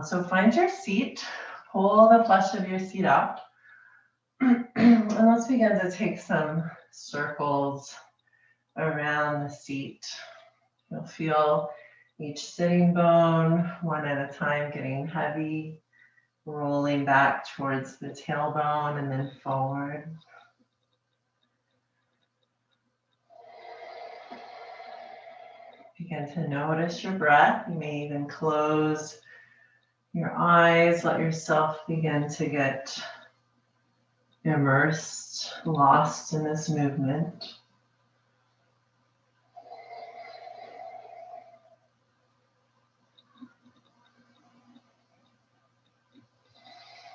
So find your seat, pull the flesh of your seat out, and let's begin to take some circles around the seat. You'll feel each sitting bone one at a time getting heavy, rolling back towards the tailbone and then forward. Begin to notice your breath. You may even close your eyes, let yourself begin to get immersed, lost in this movement.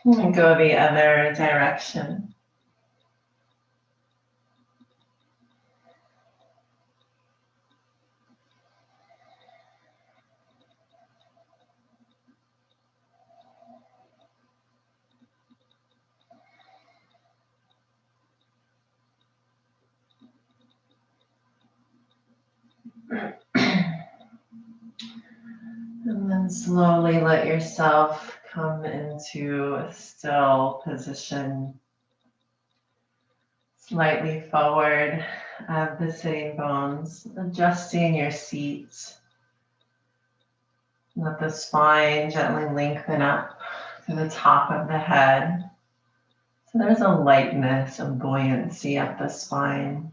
And go the other direction. And then slowly let yourself come into a still position, slightly forward of the sitting bones, adjusting your seat. Let the spine gently lengthen up to the top of the head. So there's a lightness, a buoyancy up the spine.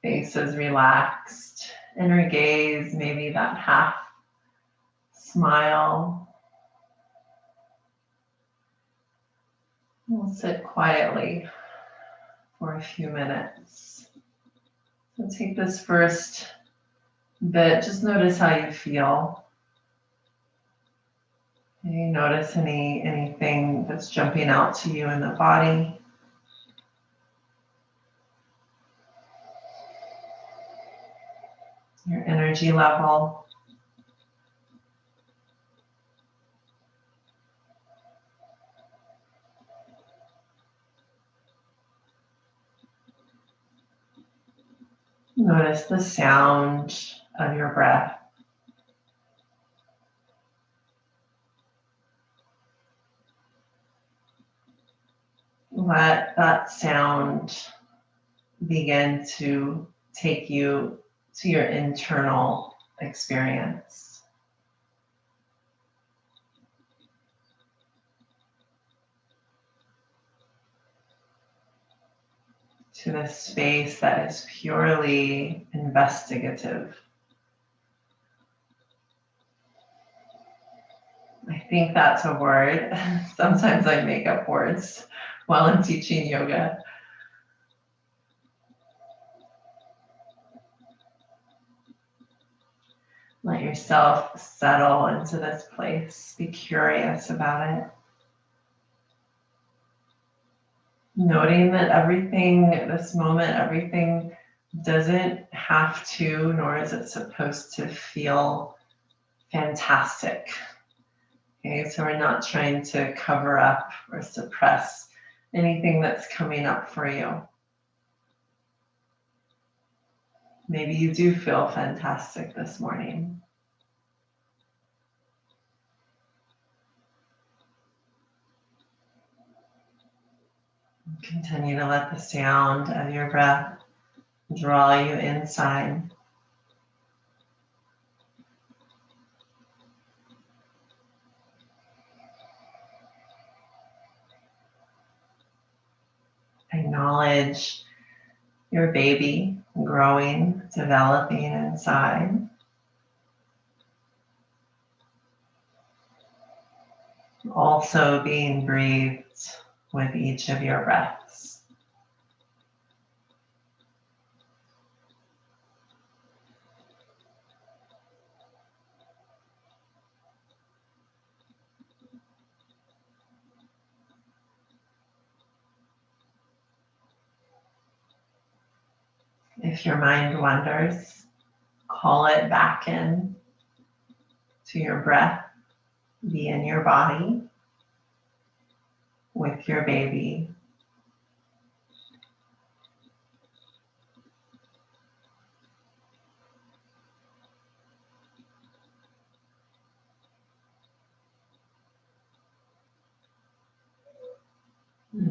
Face is relaxed. Inner gaze, maybe that half smile. We'll sit quietly for a few minutes. So take this first bit, just notice how you feel. Can you notice anything that's jumping out to you in the body? Your energy level. Notice the sound of your breath. Let that sound begin to take you to your internal experience. To this space that is purely investigative. I think that's a word. Sometimes I make up words while I'm teaching yoga. Let yourself settle into this place. Be curious about it. Noting that everything, this moment, everything doesn't have to, nor is it supposed to feel fantastic. Okay, so we're not trying to cover up or suppress anything that's coming up for you. Maybe you do feel fantastic this morning. Continue to let the sound of your breath draw you inside. Acknowledge your baby growing, developing inside. Also being breathed with each of your breaths. If your mind wanders, call it back in to your breath. Be in your body with your baby.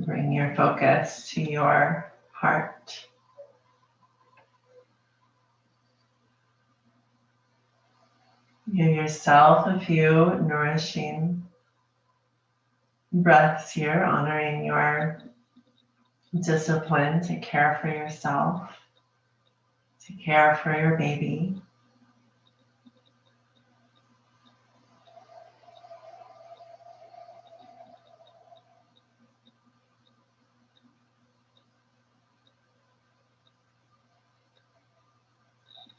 And bring your focus to your heart. Give yourself a few nourishing breaths here, honoring your discipline to care for yourself, to care for your baby.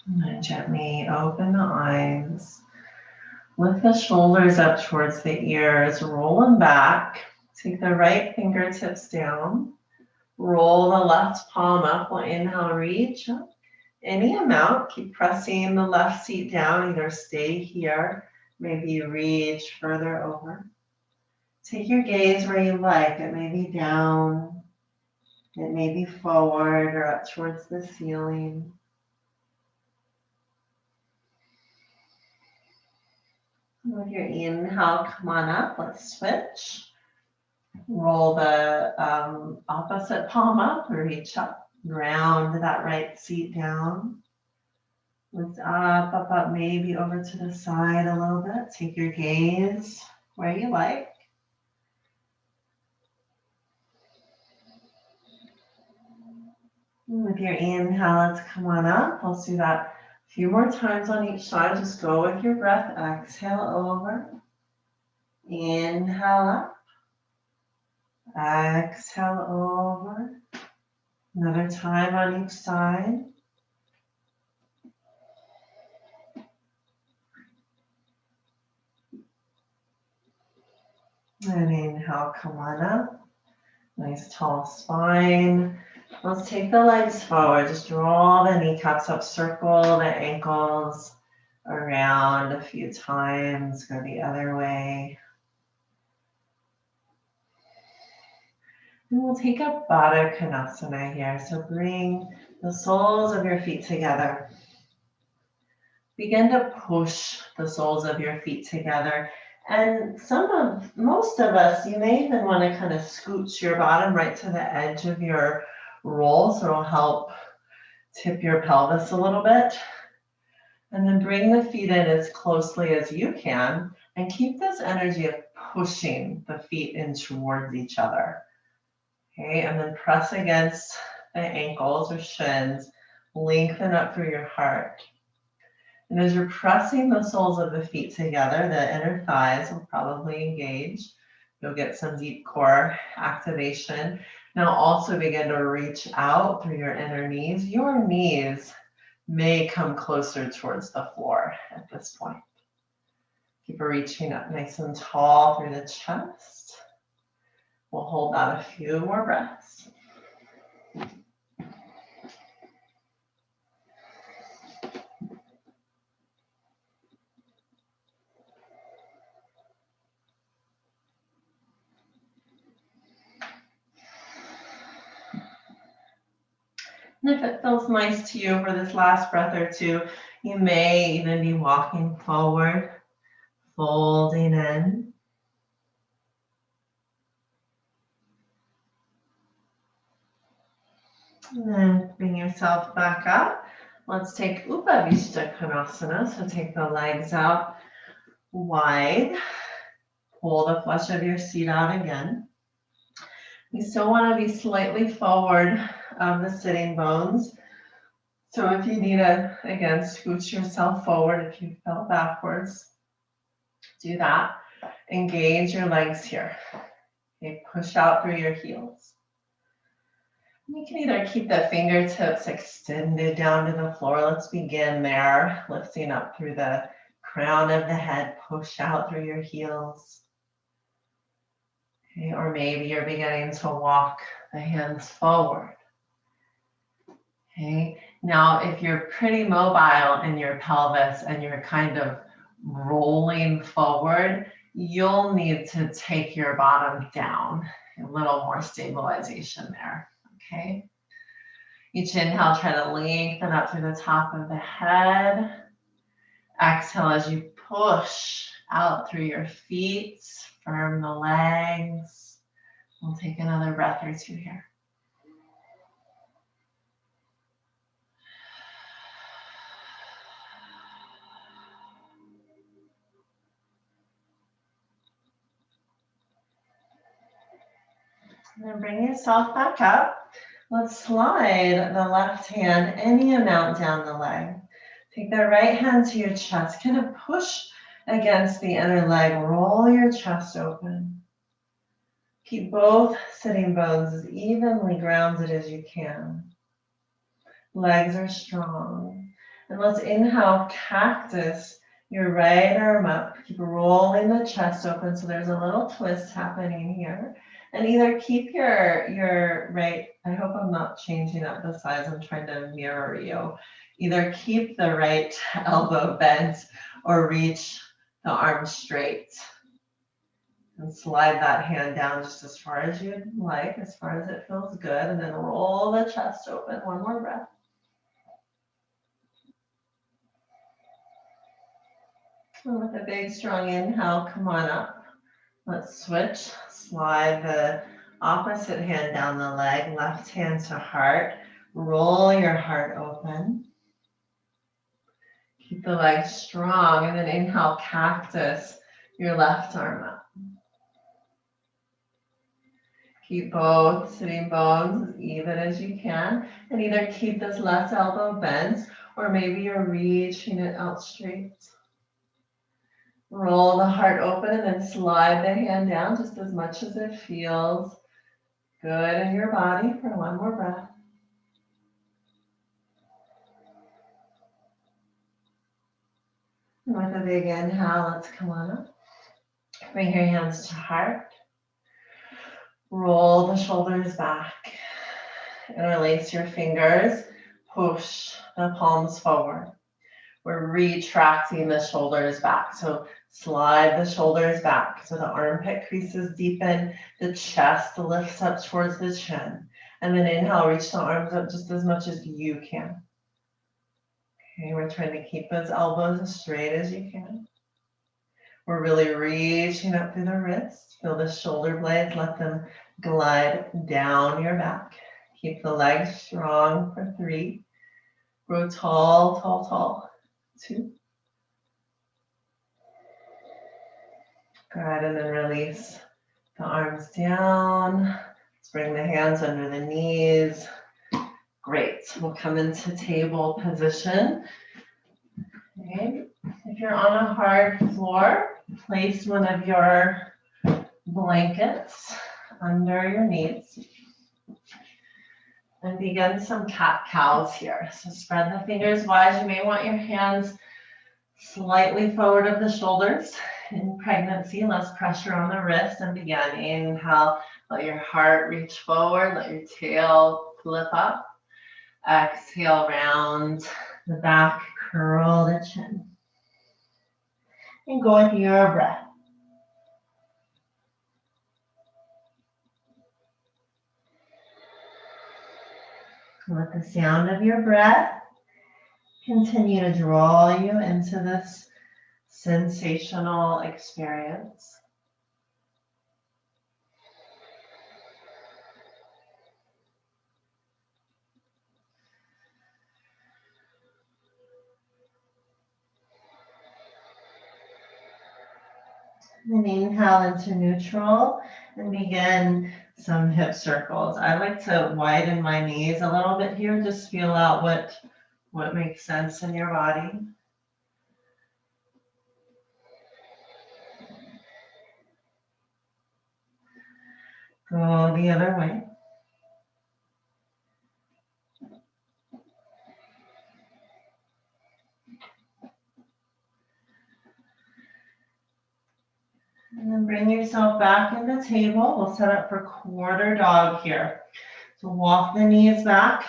And then gently open the eyes. Lift the shoulders up towards the ears. Roll them back. Take the right fingertips down. Roll the left palm up. We'll inhale, reach up. Any amount. Keep pressing the left seat down. Either stay here, maybe reach further over. Take your gaze where you like. It may be down. It may be forward or up towards the ceiling. With your inhale, come on up. Let's switch. Roll the opposite palm up, reach up. Round that right seat down. Lift up, up, up, maybe over to the side a little bit. Take your gaze where you like. With your inhale, let's come on up. Let's do that a few more times on each side. Just go with your breath. Exhale over. Inhale up. Exhale over. Another time on each side. And inhale, come on up. Nice tall spine. Let's take the legs forward. Just draw the kneecaps up, circle the ankles around a few times. Go the other way. And we'll take up Baddha Konasana here. So bring the soles of your feet together. Begin to push the soles of your feet together. And most of us, you may even want to kind of scooch your bottom right to the edge of your roll, so it'll help tip your pelvis a little bit. And then bring the feet in as closely as you can and keep this energy of pushing the feet in towards each other. Okay, and then press against the ankles or shins, lengthen up through your heart. And as you're pressing the soles of the feet together, the inner thighs will probably engage. You'll get some deep core activation. Now also begin to reach out through your inner knees. Your knees may come closer towards the floor at this point. Keep reaching up nice and tall through the chest. We'll hold that a few more breaths. And if it feels nice to you for this last breath or two, you may even be walking forward, folding in. And then bring yourself back up. Let's take Upavishta Konasana. So take the legs out wide. Pull the flesh of your seat out again. You still want to be slightly forward of the sitting bones. So if you need to, again, scooch yourself forward if you fell backwards, do that. Engage your legs here. Okay, push out through your heels. You can either keep the fingertips extended down to the floor. Let's begin there, lifting up through the crown of the head, push out through your heels. Okay, or maybe you're beginning to walk the hands forward. Okay, now if you're pretty mobile in your pelvis and you're kind of rolling forward, you'll need to take your bottom down. A little more stabilization there. Okay. Each inhale, try to lengthen up through the top of the head. Exhale as you push out through your feet, firm the legs, We'll take another breath or two here. And then bring yourself back up. Let's slide the left hand any amount down the leg. Take the right hand to your chest. Kind of push against the inner leg. Roll your chest open. Keep both sitting bones as evenly grounded as you can. Legs are strong. And let's inhale, cactus your right arm up. Keep rolling the chest open so there's a little twist happening here. And either keep your right, I hope I'm not changing up the size, I'm trying to mirror you. Either keep the right elbow bent or reach the arm straight. And slide that hand down just as far as you'd like, as far as it feels good. And then roll the chest open. One more breath. And with a big, strong inhale, come on up. Let's switch. Slide the opposite hand down the leg, left hand to heart. Roll your heart open. Keep the legs strong, and then inhale, cactus your left arm up. Keep both sitting bones as even as you can, and either keep this left elbow bent, or maybe you're reaching it out straight. Roll the heart open and then slide the hand down just as much as it feels good in your body for one more breath. And with a big inhale, let's come on up. Bring your hands to heart. Roll the shoulders back. Interlace your fingers. Push the palms forward. We're retracting the shoulders back. So slide the shoulders back so the armpit creases deepen, the chest lifts up towards the chin. And then inhale, reach the arms up just as much as you can. Okay, we're trying to keep those elbows as straight as you can. We're really reaching up through the wrists. Feel the shoulder blades, let them glide down your back. Keep the legs strong for 3. Grow tall, tall, tall. 2. Good, and then release the arms down. Let's bring the hands under the knees. Great, we'll come into table position. Okay. If you're on a hard floor, place one of your blankets under your knees. And begin some cat-cows here. So spread the fingers wide. You may want your hands slightly forward of the shoulders. In pregnancy, less pressure on the wrist. And begin. Inhale, let your heart reach forward. Let your tail flip up. Exhale, round the back, curl the chin. And go with your breath. Let the sound of your breath continue to draw you into this sensational experience. And inhale into neutral and begin some hip circles. I like to widen my knees a little bit here. Just feel out what makes sense in your body. Go the other way. And then bring yourself back in the table. We'll set up for quarter dog here. So walk the knees back.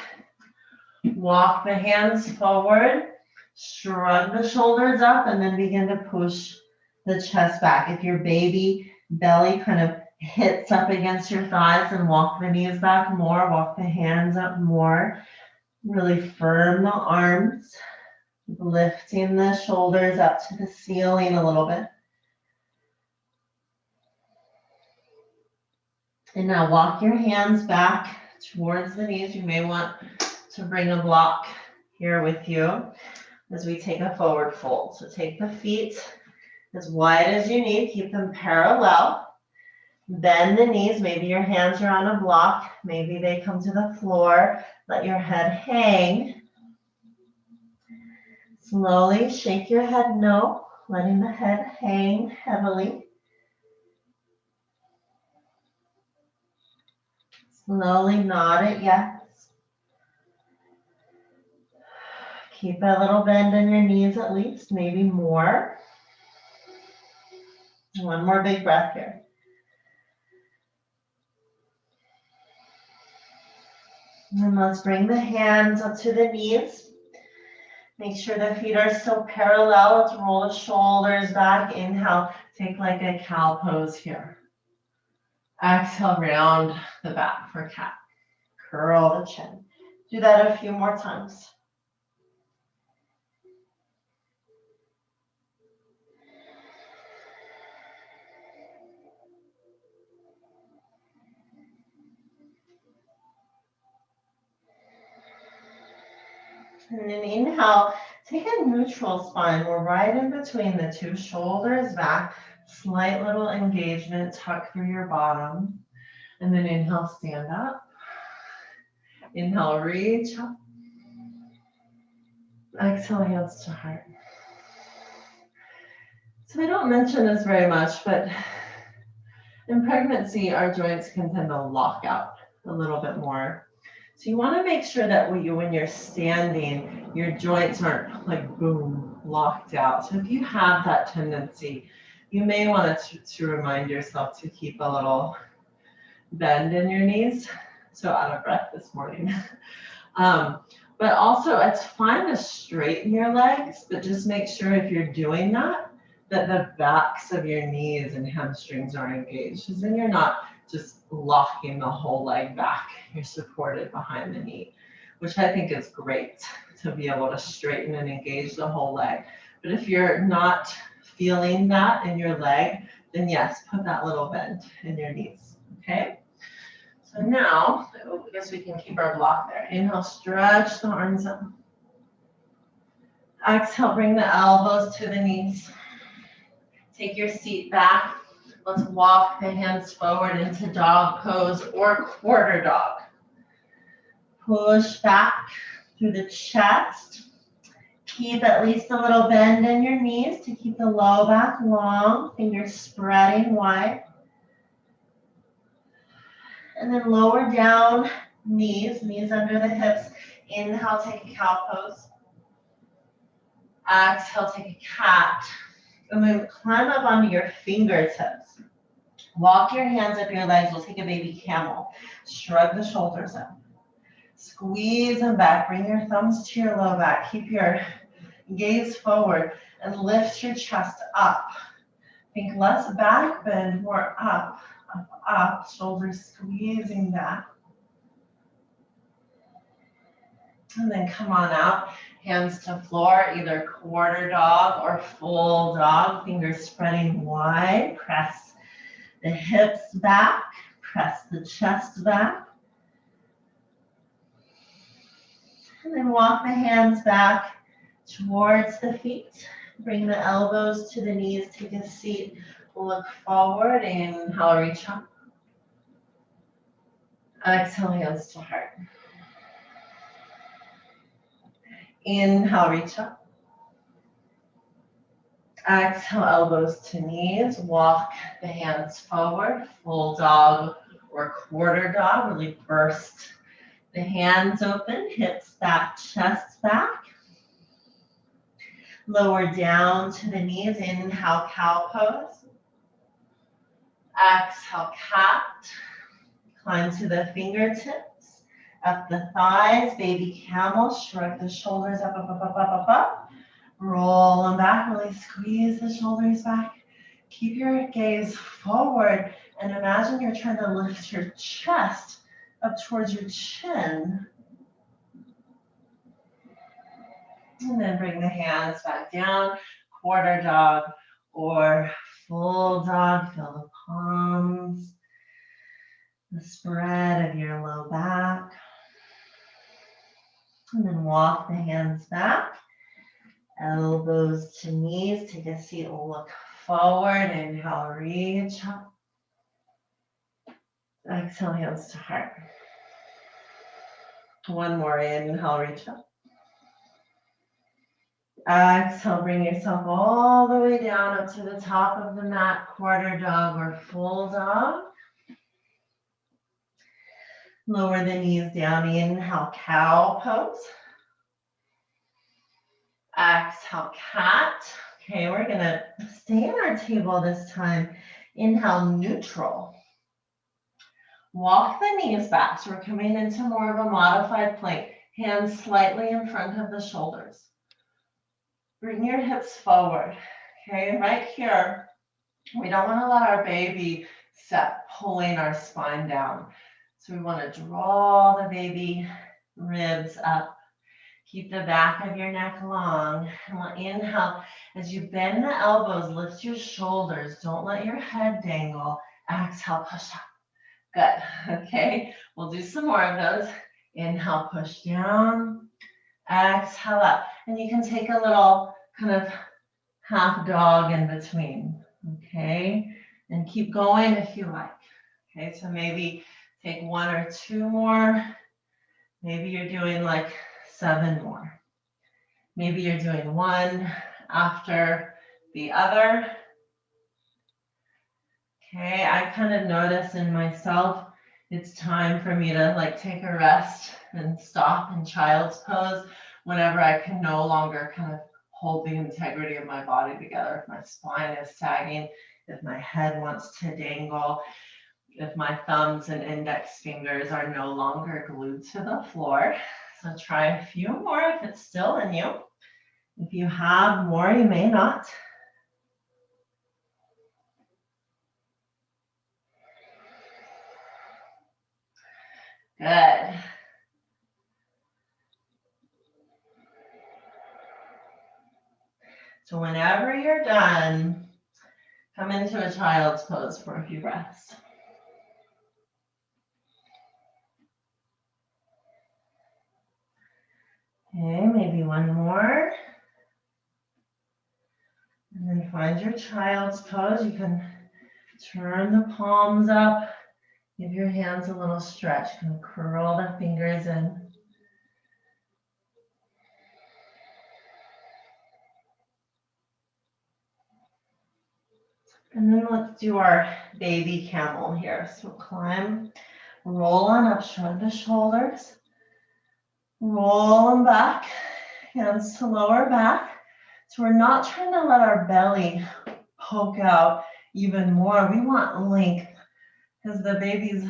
Walk the hands forward. Shrug the shoulders up and then begin to push the chest back. If your baby belly kind of hits up against your thighs, and walk the knees back more. Walk the hands up more. Really firm the arms. Lifting the shoulders up to the ceiling a little bit. And now walk your hands back towards the knees. You may want to bring a block here with you as we take a forward fold. So take the feet as wide as you need. Keep them parallel. Bend the knees. Maybe your hands are on a block. Maybe they come to the floor. Let your head hang. Slowly shake your head no, letting the head hang heavily. Slowly nod it yes. Keep a little bend in your knees at least, maybe more. One more big breath here. And let's bring the hands up to the knees. Make sure the feet are still parallel. Let's roll the shoulders back. Inhale, take like a cow pose here. Exhale, round the back for cat. Curl the chin. Do that a few more times. And then inhale, take a neutral spine. We're right in between the two shoulders back. Slight little engagement, tuck through your bottom. And then inhale, stand up. Inhale, reach up. Exhale, hands to heart. So I don't mention this very much, but in pregnancy, our joints can tend to lock out a little bit more. So you want to make sure that when you're standing, your joints aren't like boom, locked out. So if you have that tendency, you may want to remind yourself to keep a little bend in your knees. So out of breath this morning. But also it's fine to straighten your legs, but just make sure if you're doing that the backs of your knees and hamstrings are engaged. Because then you're not just locking the whole leg back. You're supported behind the knee, which I think is great to be able to straighten and engage the whole leg. But if you're not feeling that in your leg, then yes, put that little bend in your knees, okay? So now, I guess we can keep our block there. Inhale, stretch the arms up. Exhale, bring the elbows to the knees. Take your seat back. Let's walk the hands forward into dog pose or quarter dog. Push back through the chest. Keep at least a little bend in your knees to keep the low back long, fingers spreading wide. And then lower down, knees under the hips. Inhale, take a cow pose. Exhale, take a cat. And then climb up onto your fingertips. Walk your hands up your legs. We'll take a baby camel. Shrug the shoulders up. Squeeze them back. Bring your thumbs to your low back. Keep your gaze forward and lift your chest up. Think less back bend, more up, up, up. Shoulders squeezing back. And then come on out. Hands to floor, either quarter dog or full dog. Fingers spreading wide. Press the hips back. Press the chest back. And then walk the hands back towards the feet. Bring the elbows to the knees. Take a seat. Look forward. Inhale, reach up. Exhale, hands to heart. Inhale, reach up. Exhale, elbows to knees. Walk the hands forward. Full dog or quarter dog. Really burst the hands open. Hips back, chest back. Lower down to the knees. Inhale, cow pose. Exhale, cat. Climb to the fingertips. Up the thighs, baby camel, shrug the shoulders up, up, up, up, up, up, up. Roll them back, really squeeze the shoulders back. Keep your gaze forward and imagine you're trying to lift your chest up towards your chin. And then bring the hands back down, quarter dog or full dog, feel the palms. the spread of your low back. And then walk the hands back, elbows to knees. Take a seat, look forward. Inhale, reach up. Exhale, hands to heart. One more, inhale, reach up. Exhale, bring yourself all the way down up to the top of the mat, quarter dog or full dog. Lower the knees down, inhale, cow pose. Exhale, cat. Okay, we're gonna stay in our table this time. Inhale, neutral. Walk the knees back, so we're coming into more of a modified plank. Hands slightly in front of the shoulders. Bring your hips forward, okay? Right here, we don't want to let our baby set pulling our spine down. So we want to draw the baby ribs up. Keep the back of your neck long. And we'll inhale. As you bend the elbows, lift your shoulders. Don't let your head dangle. Exhale, push up. Good, okay? We'll do some more of those. Inhale, push down. Exhale up. And you can take a little kind of half dog in between, okay? And keep going if you like. Okay, so maybe take one or two more. Maybe you're doing like 7 more. Maybe you're doing one after the other. Okay, I kind of notice in myself, it's time for me to like take a rest and stop in child's pose whenever I can no longer kind of hold the integrity of my body together. If my spine is sagging, if my head wants to dangle, if my thumbs and index fingers are no longer glued to the floor. So try a few more if it's still in you. If you have more, you may not. Good. So whenever you're done, come into a child's pose for a few breaths. Okay, maybe one more. And then find your child's pose. You can turn the palms up. Give your hands a little stretch. You can curl the fingers in. And then let's do our baby camel here. So climb, roll on up, shrug the shoulders. Roll them back, hands to lower back. So we're not trying to let our belly poke out even more. We want length because the baby's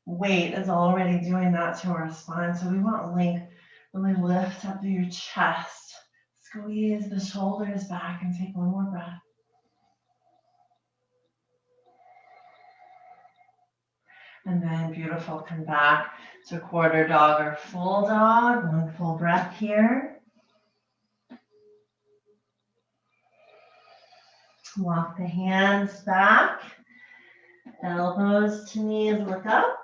weight is already doing that to our spine. So we want length. Really lift up through your chest. Squeeze the shoulders back and take one more breath. And then beautiful, come back to quarter dog or full dog. One full breath here. Walk the hands back. Elbows to knees, look up.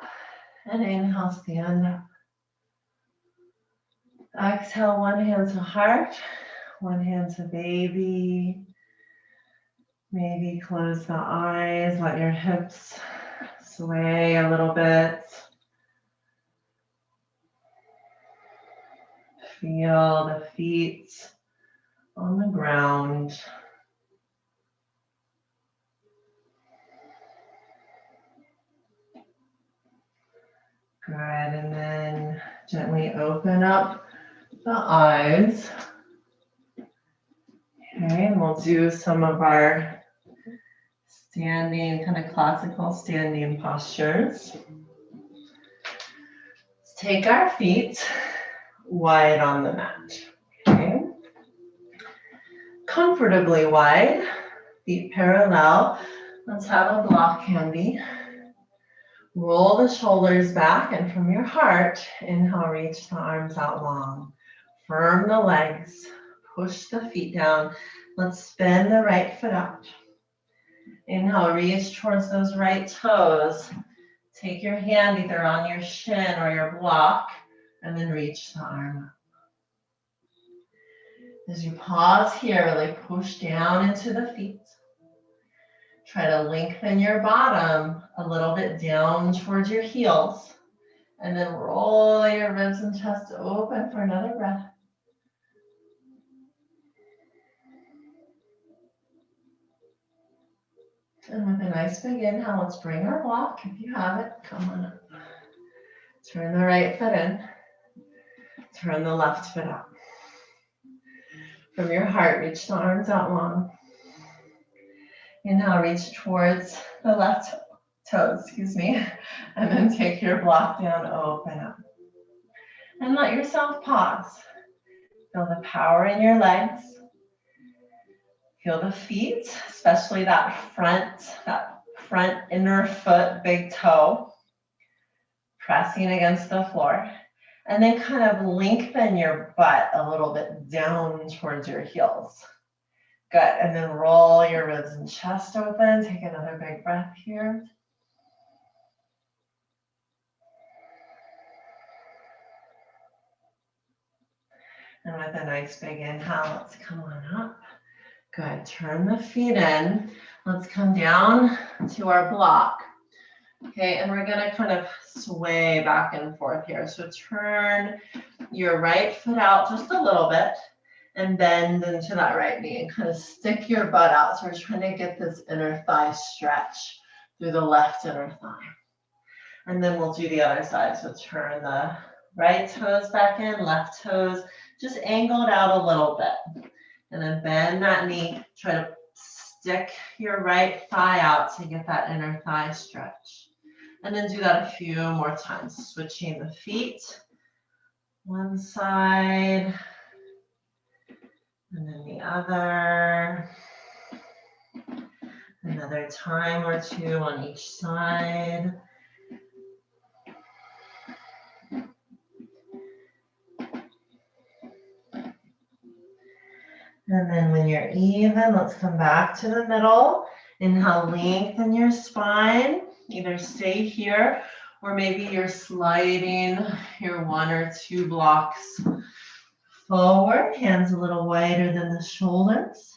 And inhale, stand up. Exhale, one hand to heart, one hand to baby. Maybe close the eyes, let your hips sway a little bit. Feel the feet on the ground. Good, and then gently open up the eyes. Okay, and we'll do some of our standing, kind of classical standing postures. Let's take our feet wide on the mat. Okay. Comfortably wide, feet parallel. Let's have a block handy. Roll the shoulders back, and from your heart, inhale, reach the arms out long. Firm the legs, push the feet down. Let's bend the right foot up. Inhale, reach towards those right toes. Take your hand either on your shin or your block, and then reach the arm up. As you pause here, really push down into the feet. Try to lengthen your bottom a little bit down towards your heels. And then roll your ribs and chest open for another breath. And with a nice big inhale, let's bring our block. If you have it, come on up. Turn the right foot in. Turn the left foot out. From your heart, reach the arms out long. Inhale, reach towards the left toes, and then take your block down, open up. And let yourself pause. Feel the power in your legs. Feel the feet, especially that front inner foot, big toe, pressing against the floor. And then kind of lengthen your butt a little bit down towards your heels. Good, and then roll your ribs and chest open. Take another big breath here. And with a nice big inhale, let's come on up. Good, turn the feet in. Let's come down to our block. Okay, and we're gonna kind of sway back and forth here. So turn your right foot out just a little bit and bend into that right knee and kind of stick your butt out. So we're trying to get this inner thigh stretch through the left inner thigh. And then we'll do the other side. So turn the right toes back in, left toes just angled out a little bit. And then bend that knee, try to stick your right thigh out to get that inner thigh stretch. And then do that a few more times, switching the feet. One side, and then the other. Another time or two on each side. And then when you're even, let's come back to the middle. Inhale, lengthen your spine. Either stay here or maybe you're sliding your 1 or 2 blocks forward. Hands a little wider than the shoulders.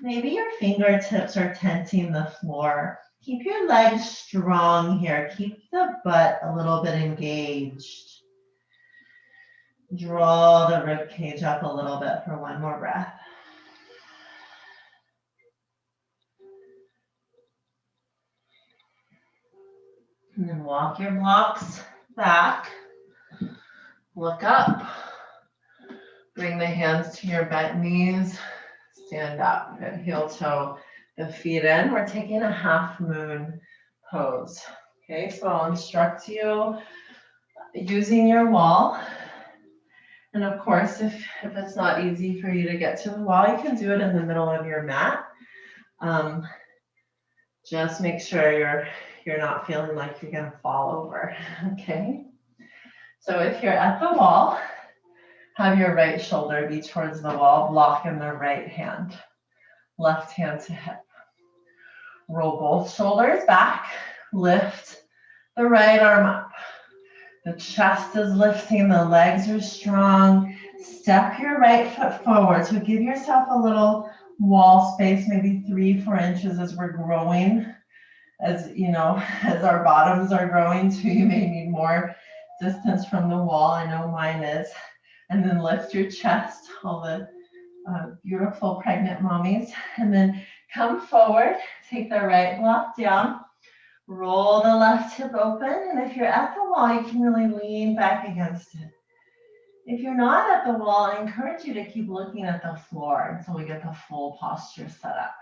Maybe your fingertips are tenting the floor. Keep your legs strong here. Keep the butt a little bit engaged. Draw the rib cage up a little bit for one more breath. And then walk your blocks back. Look up. Bring the hands to your bent knees. Stand up. Good. Heel toe the feet in. We're taking a half moon pose. Okay, so I'll instruct you using your wall. And of course, if it's not easy for you to get to the wall, you can do it in the middle of your mat. Just make sure you're not feeling like you're gonna fall over, okay? So if you're at the wall, have your right shoulder be towards the wall, block in the right hand, left hand to hip. Roll both shoulders back, lift the right arm up. The chest is lifting, the legs are strong. Step your right foot forward. So give yourself a little wall space, maybe 3-4 inches as we're growing. As you know, as our bottoms are growing too, you may need more distance from the wall. I know mine is. And then lift your chest, all the beautiful pregnant mommies. And then come forward, take the right block down. Roll the left hip open, and if you're at the wall, you can really lean back against it. If you're not at the wall, I encourage you to keep looking at the floor until we get the full posture set up.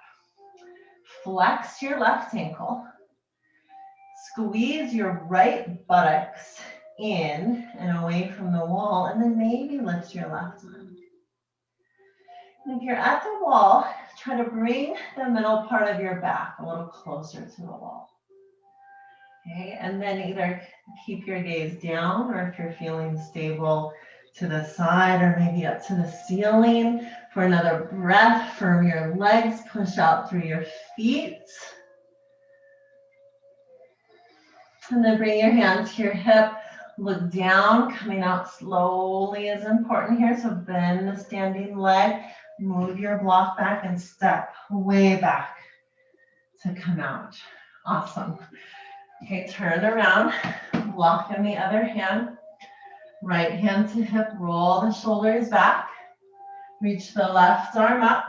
Flex your left ankle. Squeeze your right buttocks in and away from the wall, and then maybe lift your left arm. And if you're at the wall, try to bring the middle part of your back a little closer to the wall. Okay, and then either keep your gaze down, or if you're feeling stable, to the side or maybe up to the ceiling. For another breath, firm your legs, push out through your feet. And then bring your hand to your hip. Look down, coming out slowly is important here. So bend the standing leg, move your block back and step way back to come out. Awesome. Okay, turn around, block in the other hand. Right hand to hip, roll the shoulders back. Reach the left arm up.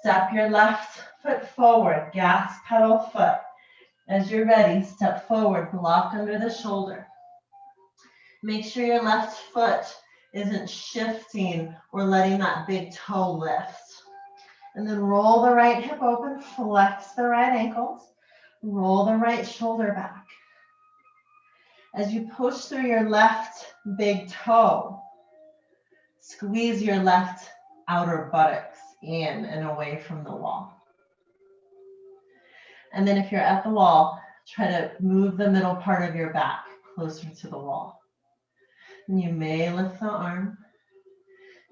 Step your left foot forward, gas pedal foot. As you're ready, step forward, block under the shoulder. Make sure your left foot isn't shifting or letting that big toe lift. And then roll the right hip open, flex the right ankles, roll the right shoulder back. As you push through your left big toe, squeeze your left outer buttocks in and away from the wall. And then if you're at the wall, try to move the middle part of your back closer to the wall. And you may lift the arm.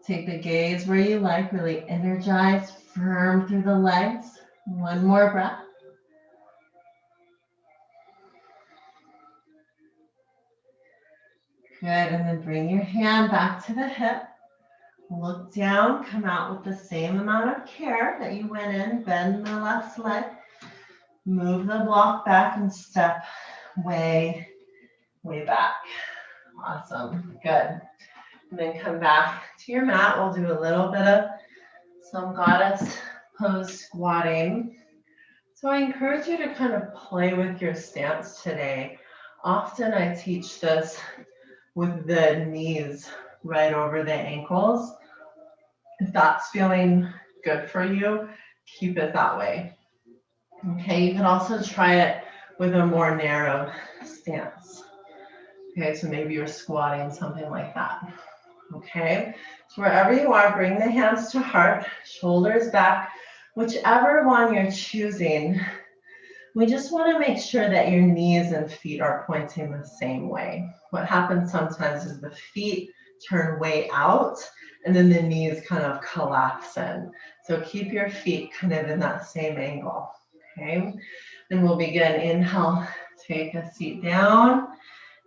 Take the gaze where you like, really energize, firm through the legs. One more breath. Good, and then bring your hand back to the hip. Look down, come out with the same amount of care that you went in. Bend the left leg. Move the block back and step way, way back. Awesome, good. And then come back to your mat. We'll do a little bit of some goddess pose squatting. So I encourage you to kind of play with your stance today. Often I teach this with the knees right over the ankles. If that's feeling good for you, keep it that way. Okay, you can also try it with a more narrow stance. Okay, so maybe you're squatting, something like that. Okay, so wherever you are, bring the hands to heart, shoulders back, whichever one you're choosing. We just want to make sure that your knees and feet are pointing the same way. What happens sometimes is the feet turn way out and then the knees kind of collapse in. So keep your feet kind of in that same angle. Okay, then we'll begin. Inhale, take a seat down.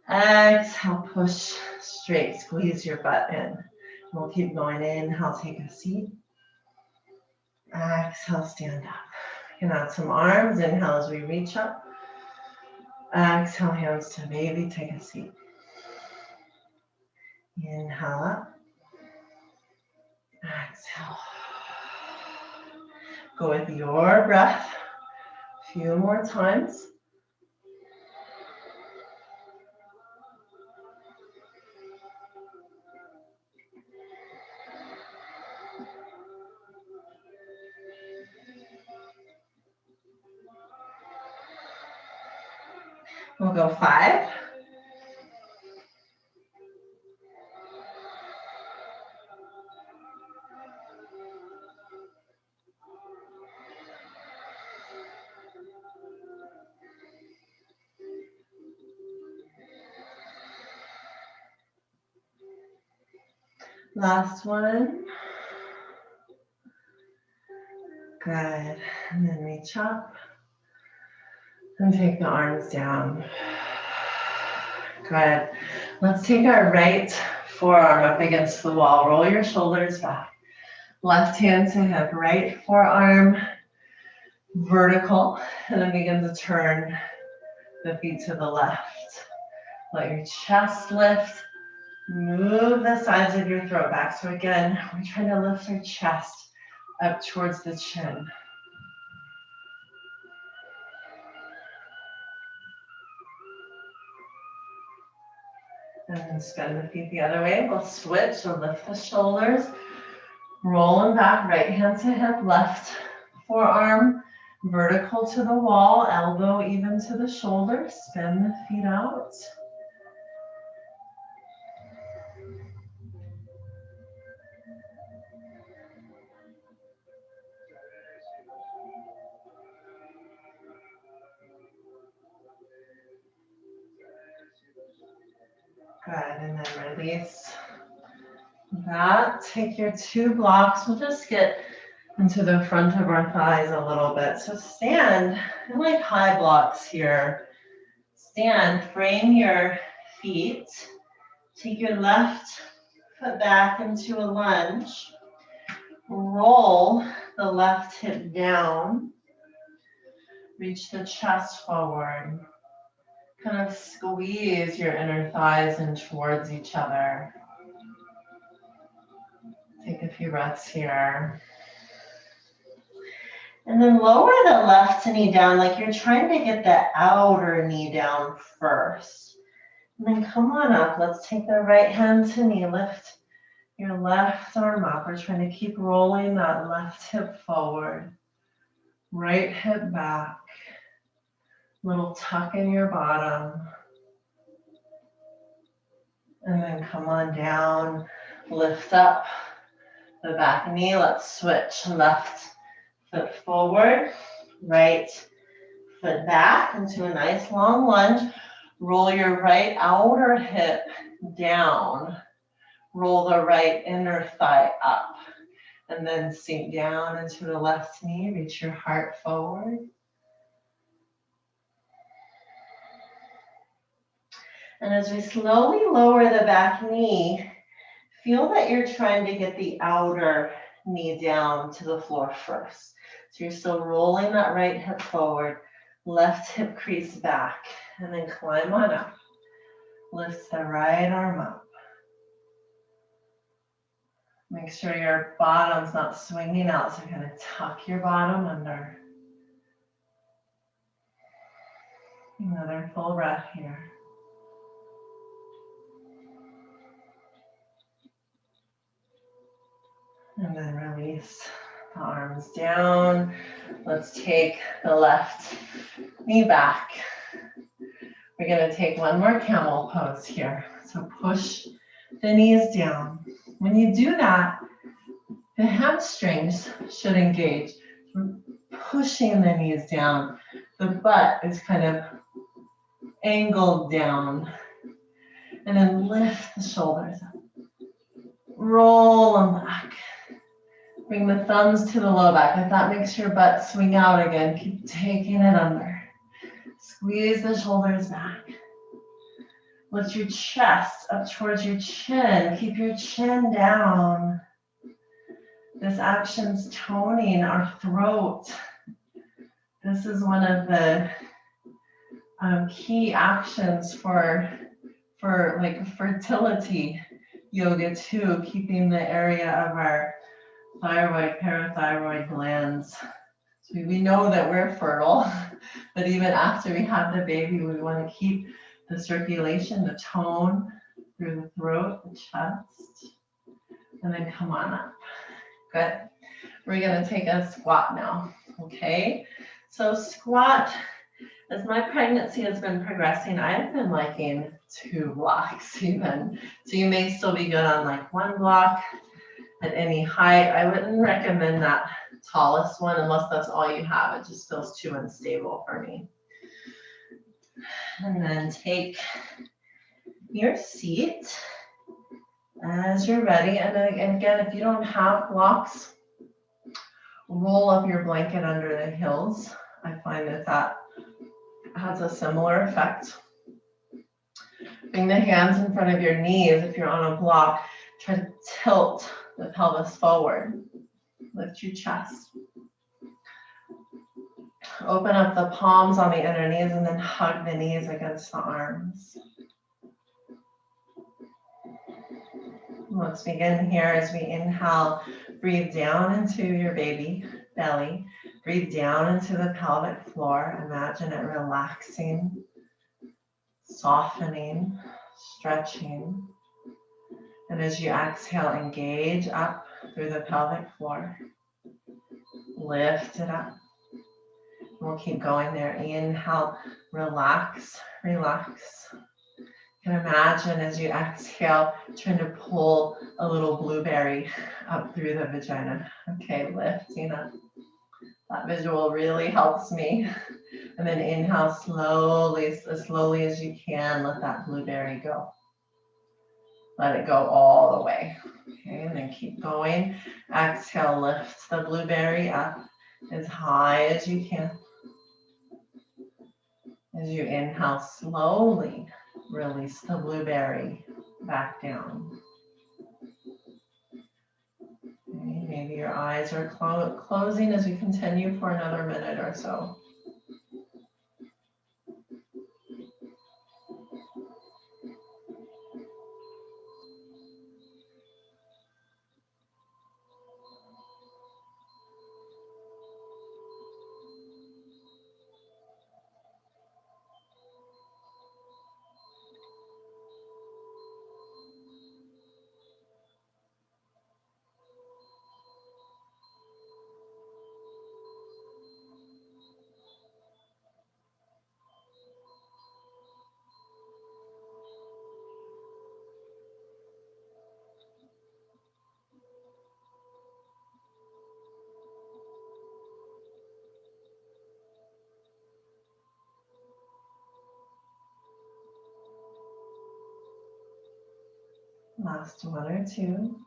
Exhale, push straight, squeeze your butt in. We'll keep going. Inhale, take a seat. Exhale, stand up. You can add some arms. Inhale as we reach up. Exhale, hands to baby, take a seat. Inhale up. Exhale. Go with your breath. A few more times. We'll go 5. Last one. Good. And then reach up and take the arms down. Good. Let's take our right forearm up against the wall. Roll your shoulders back. Left hand to hip, right forearm vertical, and then begin to turn the feet to the left. Let your chest lift. Move the sides of your throat back. So again, we're trying to lift our chest up towards the chin. And then spin the feet the other way. We'll switch. So lift the shoulders. Roll them back. Right hand to hip. Left forearm vertical to the wall. Elbow even to the shoulder. Spin the feet out. Good, and then release that. Take your 2 blocks. We'll just get into the front of our thighs a little bit. So stand in like high blocks here. stand, frame your feet. Take your left foot back into a lunge. Roll the left hip down. Reach the chest forward. Kind of squeeze your inner thighs in towards each other. Take a few breaths here. And then lower the left knee down like you're trying to get the outer knee down first. And then come on up. Let's take the right hand to knee. Lift your left arm up. We're trying to keep rolling that left hip forward. Right hip back. Little tuck in your bottom. And then come on down. Lift up the back knee. Let's switch. Left foot forward. Right foot back into a nice long lunge. Roll your right outer hip down. Roll the right inner thigh up. And then sink down into the left knee. Reach your heart forward. And as we slowly lower the back knee, feel that you're trying to get the outer knee down to the floor first. So you're still rolling that right hip forward, left hip crease back, and then climb on up. Lift the right arm up. Make sure your bottom's not swinging out, so you're going to tuck your bottom under. Another full breath here. And then release the arms down. Let's take the left knee back. We're going to take one more camel pose here. So push the knees down. When you do that, the hamstrings should engage. We're pushing the knees down. The butt is kind of angled down. And then lift the shoulders up. Roll them back. Bring the thumbs to the low back. If that makes your butt swing out again, keep taking it under. Squeeze the shoulders back. Lift your chest up towards your chin. Keep your chin down. This action's toning our throat. This is one of the key actions for like fertility yoga too, keeping the area of our thyroid, parathyroid glands. So we know that we're fertile, but even after we have the baby, we want to keep the circulation, the tone through the throat, the chest, and then come on up. Good. We're going to take a squat now. Okay. So squat, as my pregnancy has been progressing, I've been liking 2 blocks even. So you may still be good on like 1 block at any height. I wouldn't recommend that tallest one unless that's all you have. It just feels too unstable for me. And then take your seat as you're ready. And then again, if you don't have blocks, roll up your blanket under the heels. I find that has a similar effect. Bring the hands in front of your knees. If you're on a block, try to tilt the pelvis forward. Lift your chest. Open up the palms on the inner knees and then hug the knees against the arms. Let's begin here as we inhale. Breathe down into your baby belly. Breathe down into the pelvic floor. Imagine it relaxing, softening, stretching. And as you exhale, engage up through the pelvic floor. Lift it up. We'll keep going there. Inhale, relax, relax. You can imagine as you exhale, trying to pull a little blueberry up through the vagina. Okay, lifting up. That visual really helps me. And then inhale slowly, as slowly as you can, let that blueberry go. Let it go all the way. Okay, and then keep going. Exhale, lift the blueberry up as high as you can. As you inhale, slowly release the blueberry back down. Okay, maybe your eyes are closing as we continue for another minute or so. Last one or two.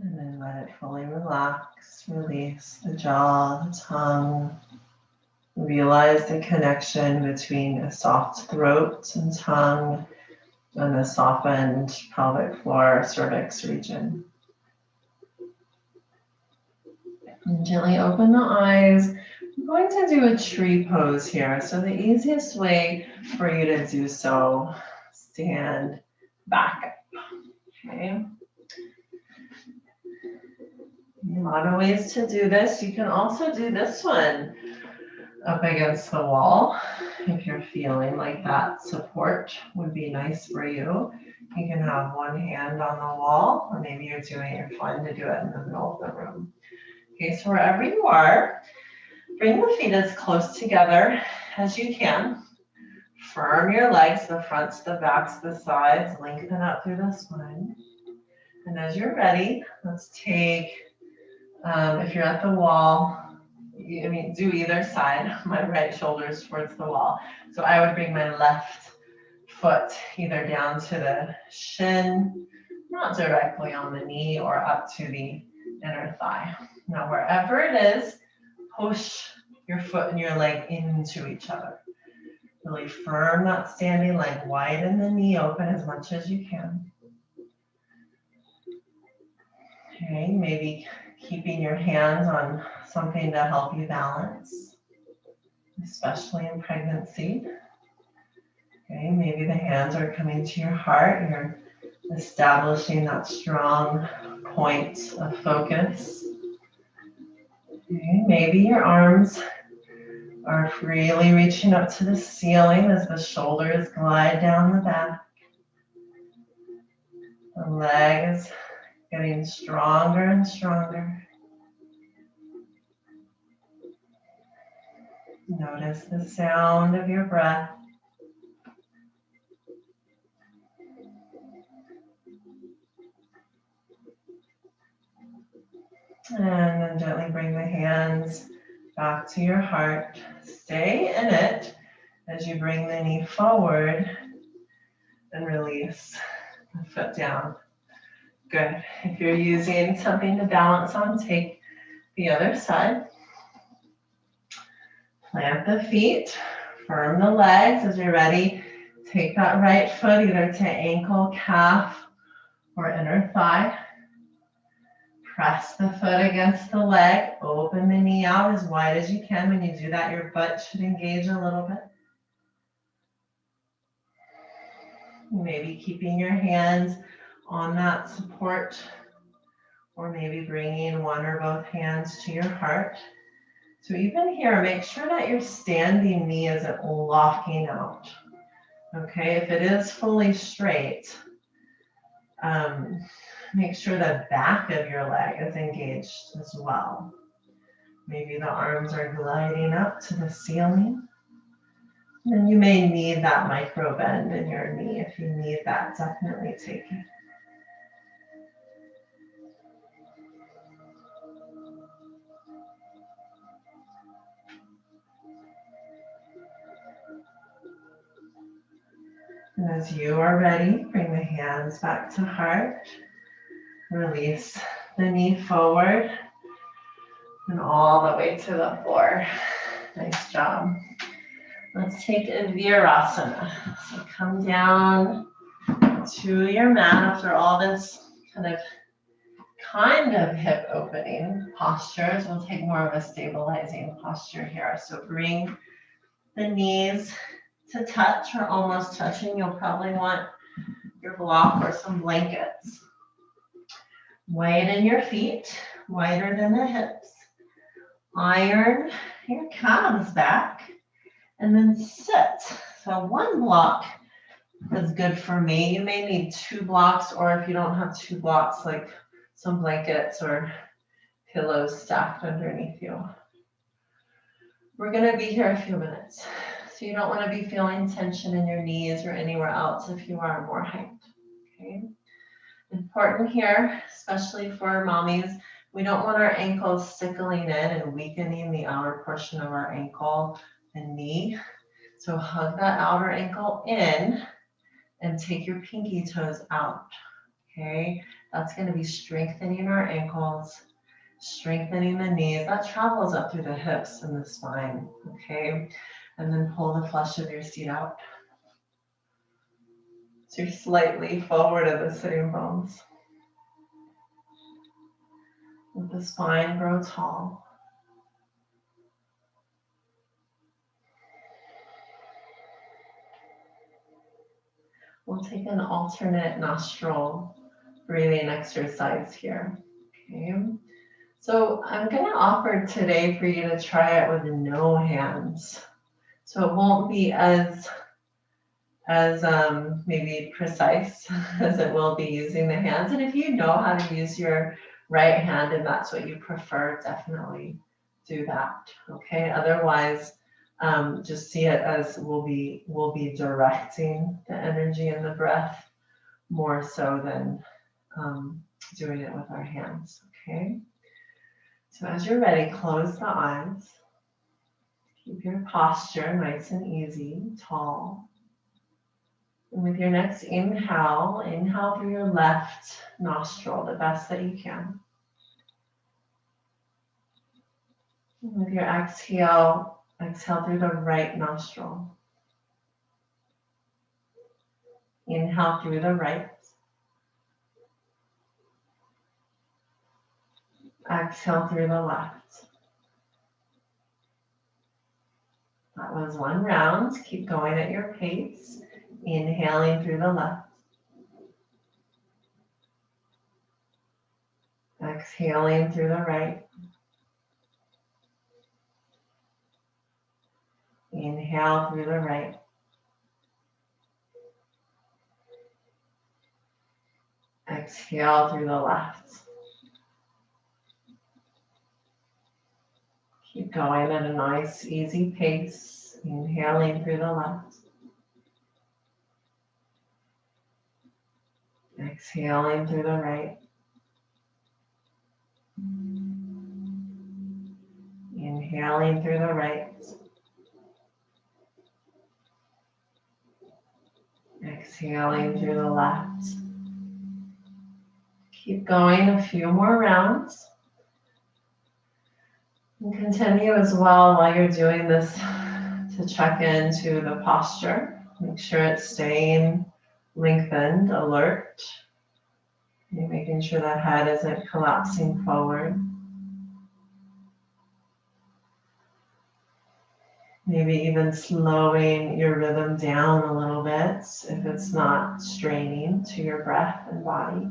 And then let it fully relax. Release the jaw, the tongue. Realize the connection between a soft throat and tongue and the softened pelvic floor, cervix region. And gently open the eyes. I'm going to do a tree pose here. So the easiest way for you to do so, stand back up. Okay. A lot of ways to do this. You can also do this one up against the wall if you're feeling like that support would be nice for you. You can have one hand on the wall, or maybe you're fun to do it in the middle of the room. Okay, so wherever you are, bring the feet as close together as you can. Firm your legs, the fronts, the backs, the sides, lengthen up through the spine. And as you're ready, let's take, if you're at the wall, do either side. My right shoulder is towards the wall. So I would bring my left foot either down to the shin, not directly on the knee, or up to the inner thigh. Now, wherever it is, push your foot and your leg into each other. Really firm that standing leg, widen the knee open as much as you can. Okay, maybe keeping your hands on something to help you balance, especially in pregnancy. Okay, maybe the hands are coming to your heart. You're establishing that strong point of focus. Okay, maybe your arms are freely reaching up to the ceiling as the shoulders glide down the back. The legs getting stronger and stronger. Notice the sound of your breath. And then gently bring the hands back to your heart. Stay in it as you bring the knee forward and release the foot down. Good. If you're using something to balance on, take the other side. Plant the feet, firm the legs. As you're ready, take that right foot either to ankle, calf, or inner thigh. Press the foot against the leg. Open the knee out as wide as you can. When you do that, your butt should engage a little bit. Maybe keeping your hands on that support, or maybe bringing one or both hands to your heart. So even here, make sure that your standing knee isn't locking out. Okay, if it is fully straight, make sure the back of your leg is engaged as well. Maybe the arms are gliding up to the ceiling. And you may need that micro bend in your knee. If you need that, definitely take it. And as you are ready, bring the hands back to heart. Release the knee forward and all the way to the floor. Nice job. Let's take a Virasana. So come down to your mat after all this kind of hip opening postures. We'll take more of a stabilizing posture here. So bring the knees to touch or almost touching. You'll probably want your block or some blankets. Widen your feet, wider than the hips. Iron your calves back and then sit. So one block is good for me. You may need 2 blocks, or if you don't have 2 blocks, like some blankets or pillows stacked underneath you. We're going to be here a few minutes. So you don't want to be feeling tension in your knees or anywhere else if you are more hyped. Okay. Important here, especially for mommies, we don't want our ankles sickling in and weakening the outer portion of our ankle and knee. So hug that outer ankle in and take your pinky toes out. Okay, that's going to be strengthening our ankles, strengthening the knees. That travels up through the hips and the spine. Okay, and then pull the flesh of your seat out. So you're slightly forward of the sitting bones. Let the spine grow tall. We'll take an alternate nostril breathing exercise here. Okay. So I'm going to offer today for you to try it with no hands. So it won't be as maybe precise as it will be using the hands. And if you know how to use your right hand and that's what you prefer, definitely do that. Okay. Otherwise, just see it as we'll be directing the energy and the breath more so than doing it with our hands. Okay. So as you're ready, close the eyes. Keep your posture nice and easy, tall. And with your next inhale, inhale through your left nostril the best that you can. And with your exhale, exhale through the right nostril. Inhale through the right. Exhale through the left. That was one round. Keep going at your pace. Inhaling through the left. Exhaling through the right. Inhale through the right. Exhale through the left. Keep going at a nice, easy pace. Inhaling through the left. Exhaling through the right. Inhaling through the right. Exhaling through the left. Keep going a few more rounds. And continue as well while you're doing this to check into the posture. Make sure it's staying lengthened, alert. You're making sure the head isn't collapsing forward. Maybe even slowing your rhythm down a little bit if it's not straining to your breath and body.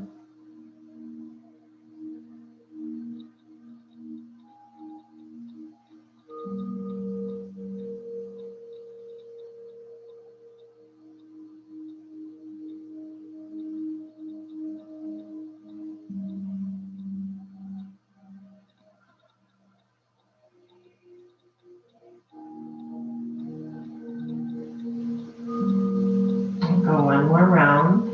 Go one more round.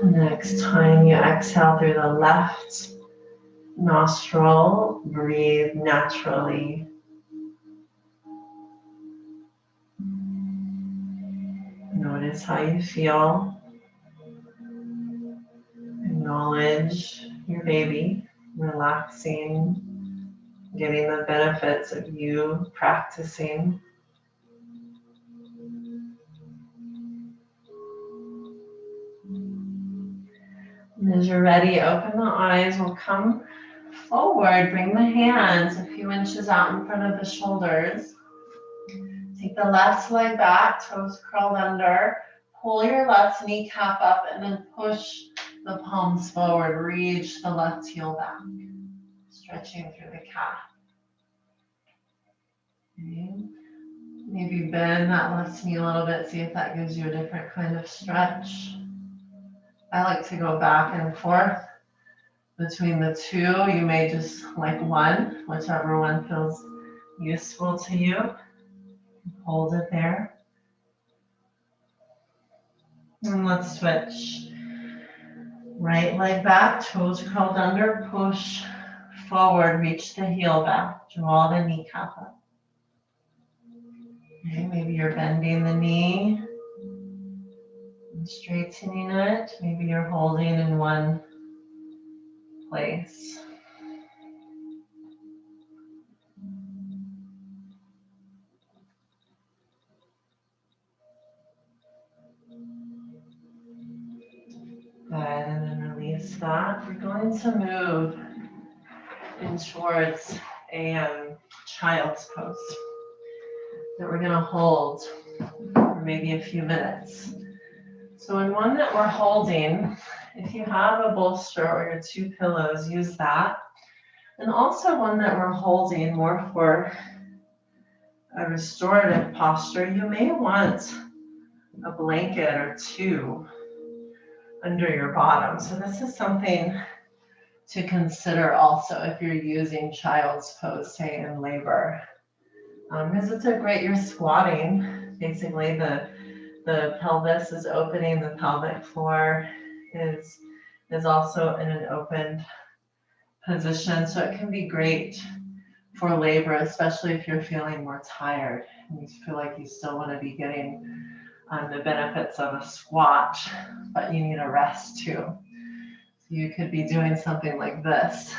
Next time you exhale through the left nostril, breathe naturally. Notice how you feel. Acknowledge your baby, relaxing, getting the benefits of you practicing. And as you're ready, open the eyes. We'll come forward, bring the hands a few inches out in front of the shoulders. Take the left leg back, toes curled under. Pull your left kneecap up and then push the palms forward. Reach the left heel back, stretching through the calf. Okay. Maybe bend that left knee a little bit, see if that gives you a different kind of stretch. I like to go back and forth between the two. You may just like one, whichever one feels useful to you. Hold it there. And let's switch. Right leg back, toes curled under, push forward, reach the heel back, draw the kneecap up. Okay, maybe you're bending the knee and straightening it. Maybe you're holding in one place. Good, and then release that. We're going to move in towards a child's pose that we're going to hold for maybe a few minutes. So in one that we're holding, if you have a bolster or your two pillows, use that. And also one that we're holding more for a restorative posture, you may want a blanket or two under your bottom. So this is something to consider also if you're using child's pose, say in labor. Because it's a great, you're squatting, basically the pelvis is opening, the pelvic floor is also in an open position. So it can be great for labor, especially if you're feeling more tired and you feel like you still want to be getting the benefits of a squat, but you need a rest too. So you could be doing something like this.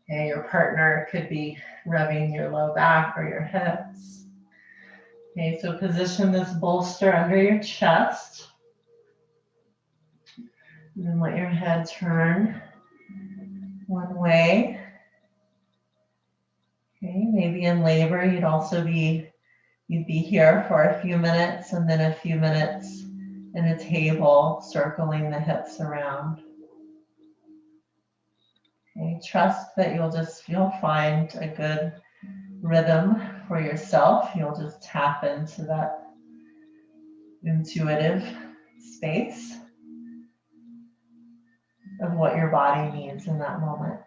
Okay, your partner could be rubbing your low back or your hips. Okay, so position this bolster under your chest. And then let your head turn one way. Okay, maybe in labor you'd be here for a few minutes and then a few minutes in a table, circling the hips around. Okay, trust that you'll find a good rhythm for yourself. You'll just tap into that intuitive space of what your body needs in that moment.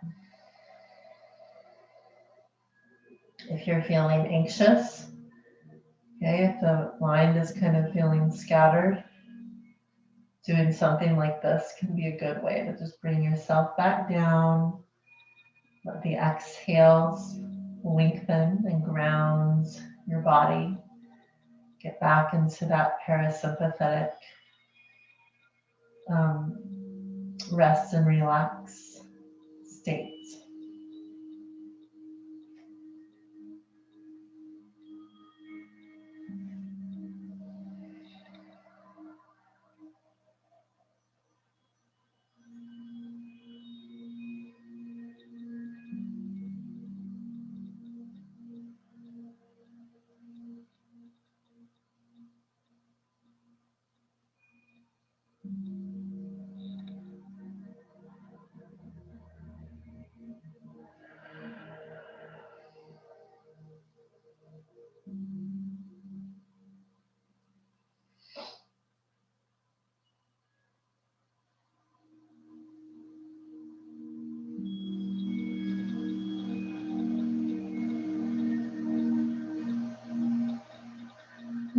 If you're feeling anxious, okay, if the mind is kind of feeling scattered, doing something like this can be a good way to just bring yourself back down. Let the exhales lengthen and ground your body. Get back into that parasympathetic rest and relax state.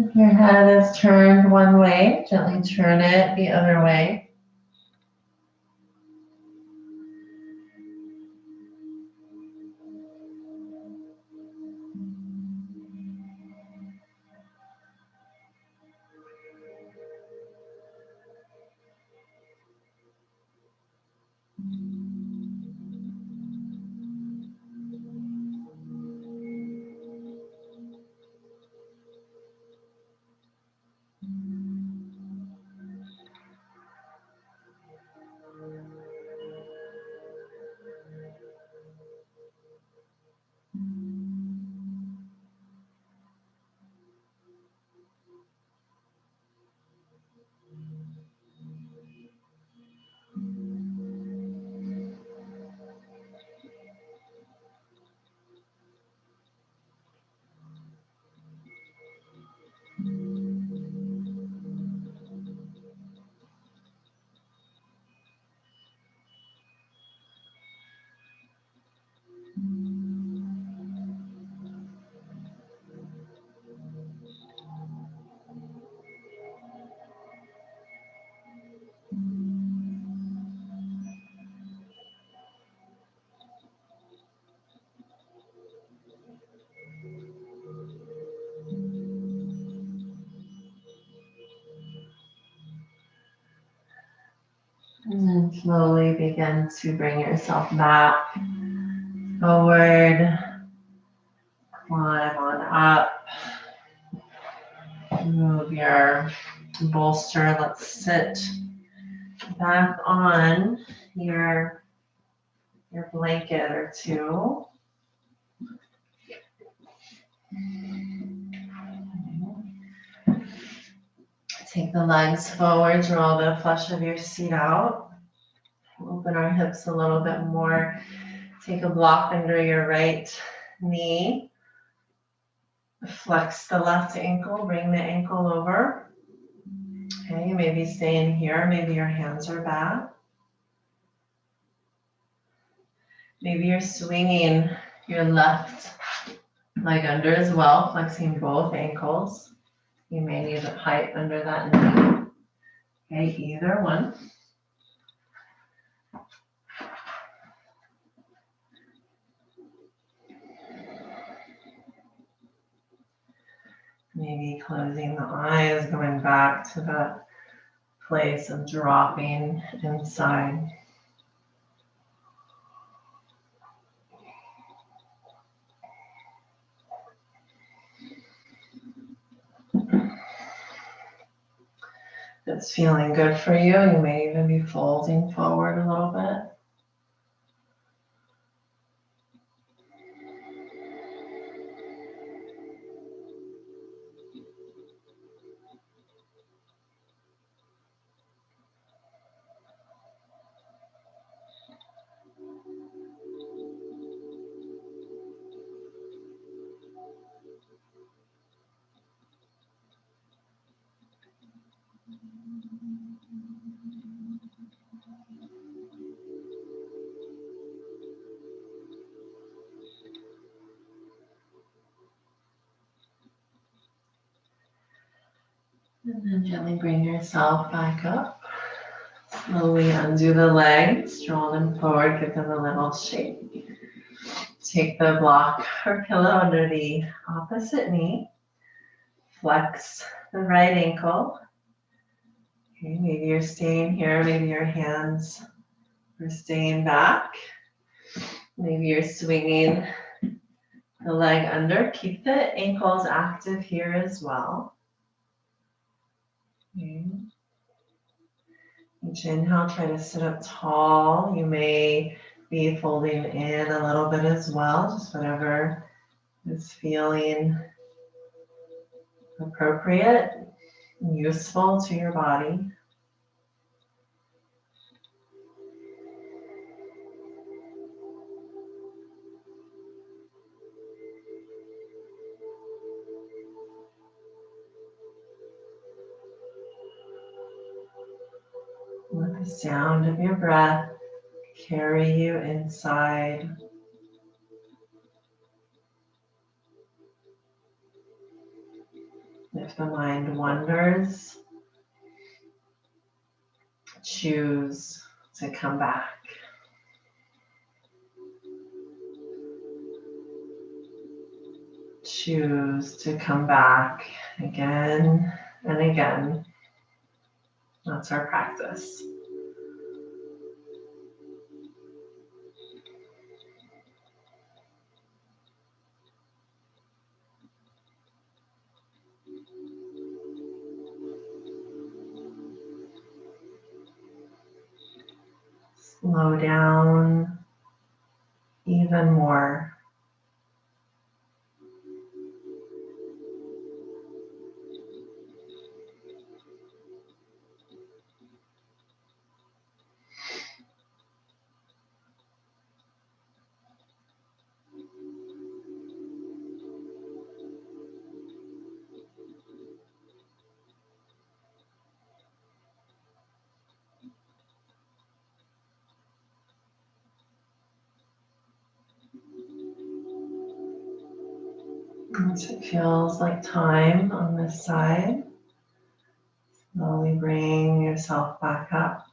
If your head is turned one way, gently turn it the other way. And then slowly begin to bring yourself back forward, climb on up, move your bolster. Let's sit back on your blanket or two. Take the legs forward, draw the flesh of your seat out. Open our hips a little bit more. Take a block under your right knee. Flex the left ankle, bring the ankle over. Okay, you may be staying here. Maybe your hands are back. Maybe you're swinging your left leg under as well, flexing both ankles. You may need height under that knee. Okay, either one. Maybe closing the eyes, going back to that place of dropping inside. If it's feeling good for you, you may even be folding forward a little bit. And then gently bring yourself back up. Slowly undo the legs, draw them forward, give them a little shake. Take the block or pillow under the opposite knee. Flex the right ankle. Okay, maybe you're staying here, maybe your hands are staying back. Maybe you're swinging the leg under. Keep the ankles active here as well. Okay. Each inhale, try to sit up tall. You may be folding in a little bit as well, just whatever is feeling appropriate and useful to your body. Let the sound of your breath carry you inside. If the mind wanders, choose to come back. Choose to come back again and again. That's our practice. Slow down even more. So it feels like time on this side. Slowly bring yourself back up.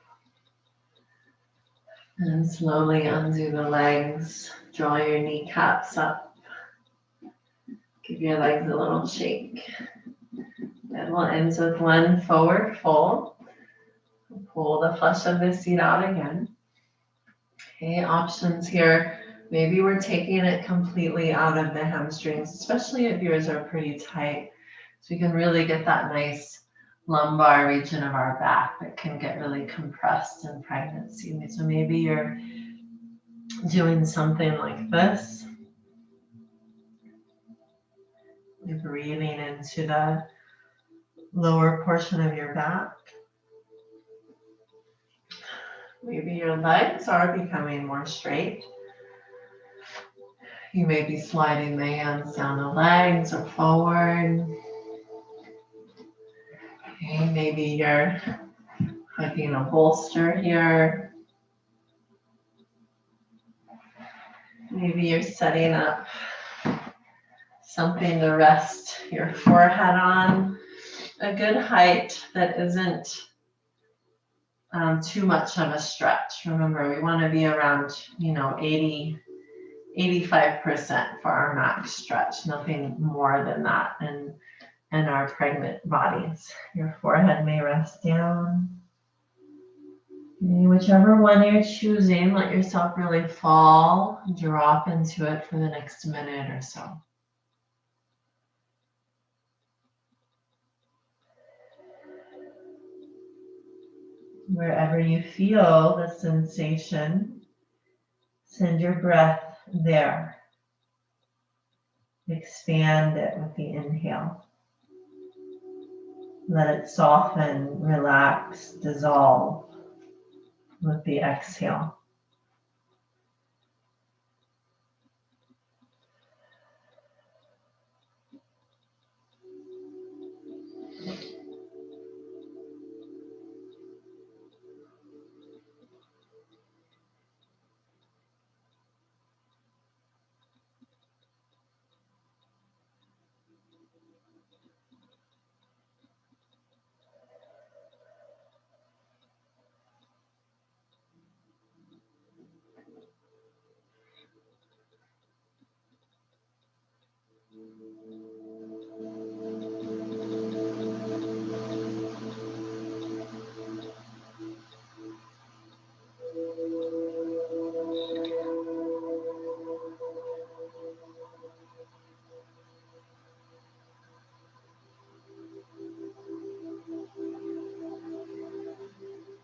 And slowly undo the legs. Draw your kneecaps up. Give your legs a little shake. And we'll end with one forward fold. Pull the flesh of the seat out again. Okay, options here. Maybe we're taking it completely out of the hamstrings, especially if yours are pretty tight. So we can really get that nice lumbar region of our back that can get really compressed in pregnancy. So maybe you're doing something like this. You're breathing into the lower portion of your back. Maybe your legs are becoming more straight. You may be sliding the hands down the legs or forward. Okay, maybe you're hugging a bolster here. Maybe you're setting up something to rest your forehead on. A good height that isn't too much of a stretch. Remember, we want to be around, 80, 85% for our max stretch, nothing more than that in our pregnant bodies. Your forehead may rest down. And whichever one you're choosing, let yourself really fall, drop into it for the next minute or so. Wherever you feel the sensation, send your breath there. Expand it with the inhale. Let it soften, relax, dissolve with the exhale.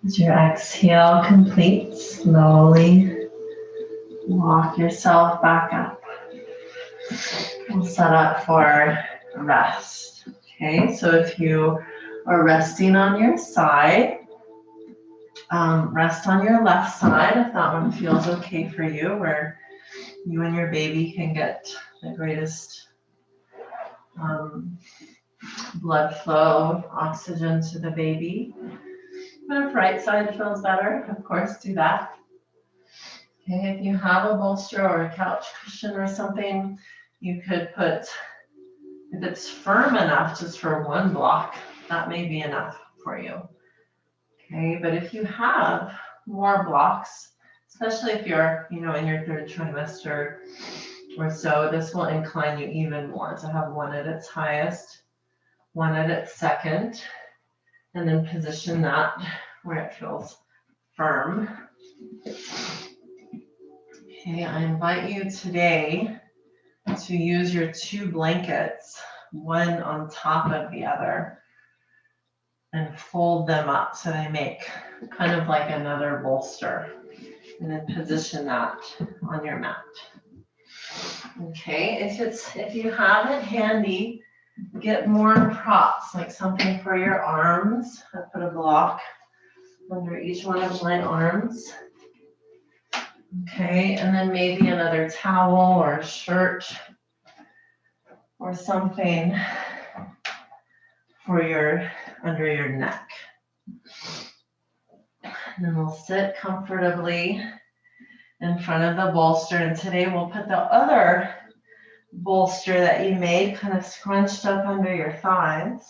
As your exhale completes, slowly walk yourself back up. We'll set up for rest. Okay, so if you are resting on your side, rest on your left side if that one feels okay for you, where you and your baby can get the greatest blood flow, oxygen to the baby. But if right side feels better, of course, do that. Okay, if you have a bolster or a couch cushion or something, you could put, if it's firm enough just for one block, that may be enough for you. Okay, but if you have more blocks, especially if you're, in your third trimester or so, this will incline you even more to have one at its highest, one at its second, and then position that where it feels firm. Okay, I invite you today to use your two blankets, one on top of the other, and fold them up so they make kind of like another bolster, and then position that on your mat. Okay, if you have it handy, get more props, like something for your arms. I put a block under each one of my arms. Okay, and then maybe another towel or a shirt or something for under your neck. And then we'll sit comfortably in front of the bolster, and today we'll put the other bolster that you made kind of scrunched up under your thighs.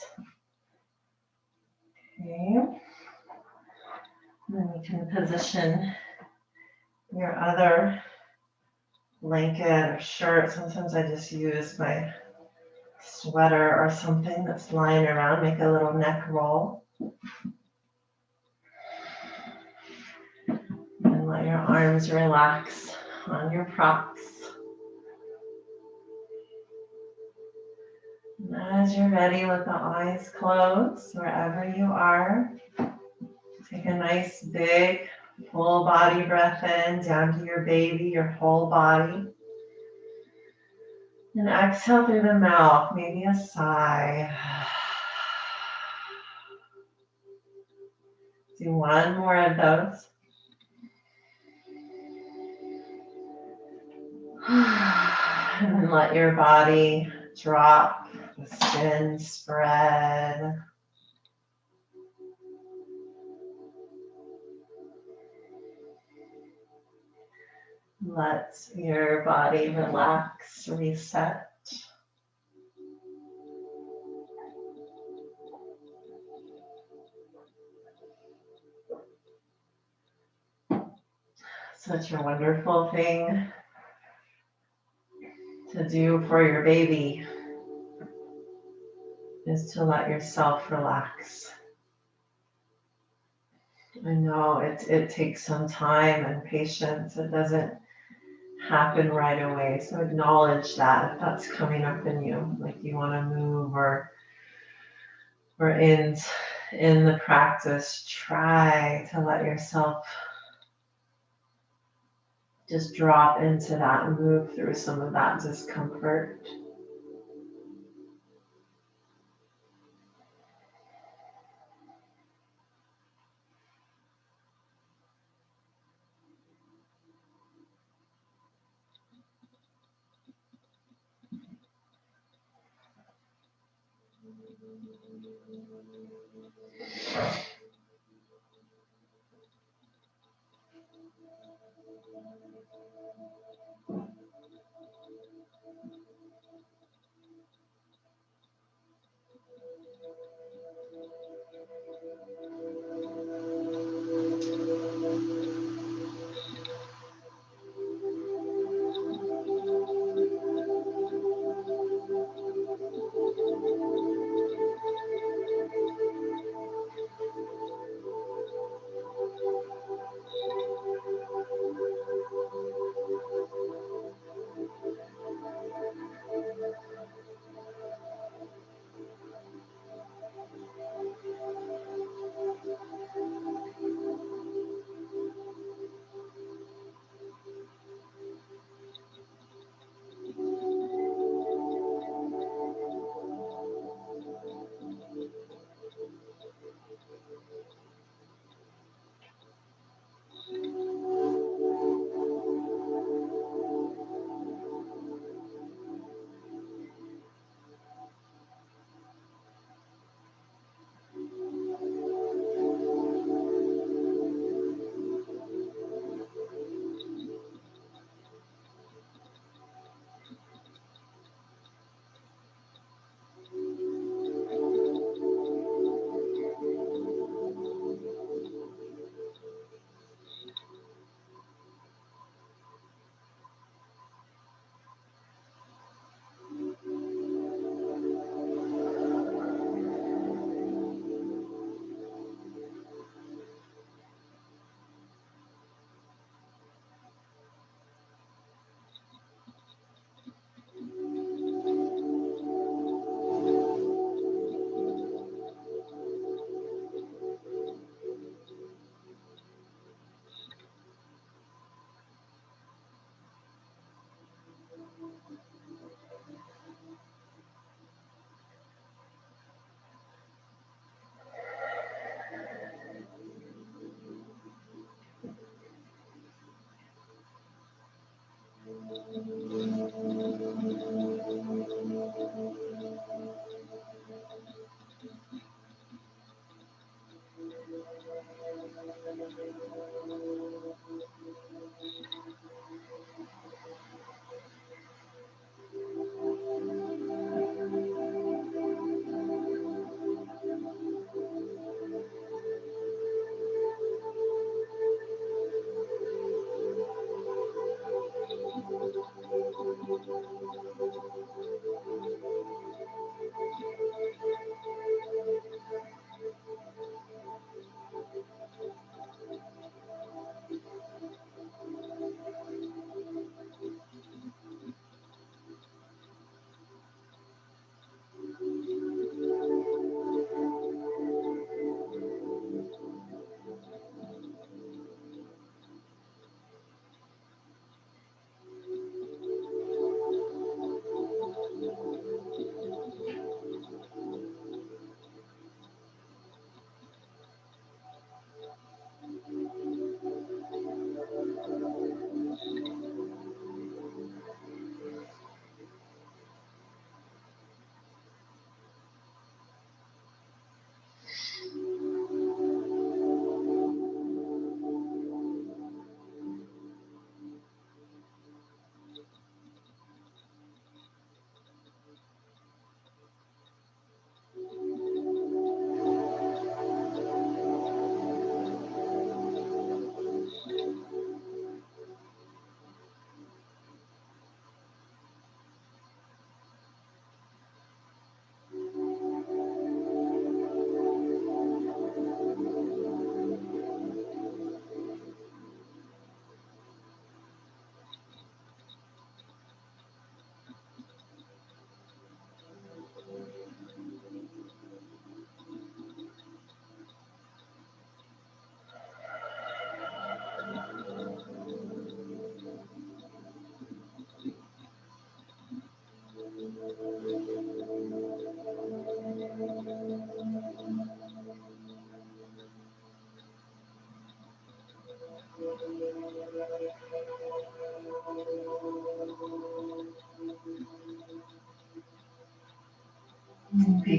Okay. And then you can position your other blanket or shirt. Sometimes I just use my sweater or something that's lying around, make a little neck roll. And let your arms relax on your props. And as you're ready with the eyes closed, wherever you are, take a nice big full body breath in down to your baby, your whole body. And exhale through the mouth, maybe a sigh. Do one more of those. And then let your body drop, the skin spread. Let your body relax, reset. Such a wonderful thing to do for your baby is to let yourself relax. I know it takes some time and patience. It doesn't happen right away. So acknowledge that if that's coming up in you, like you want to move or in the practice, try to let yourself just drop into that and move through some of that discomfort.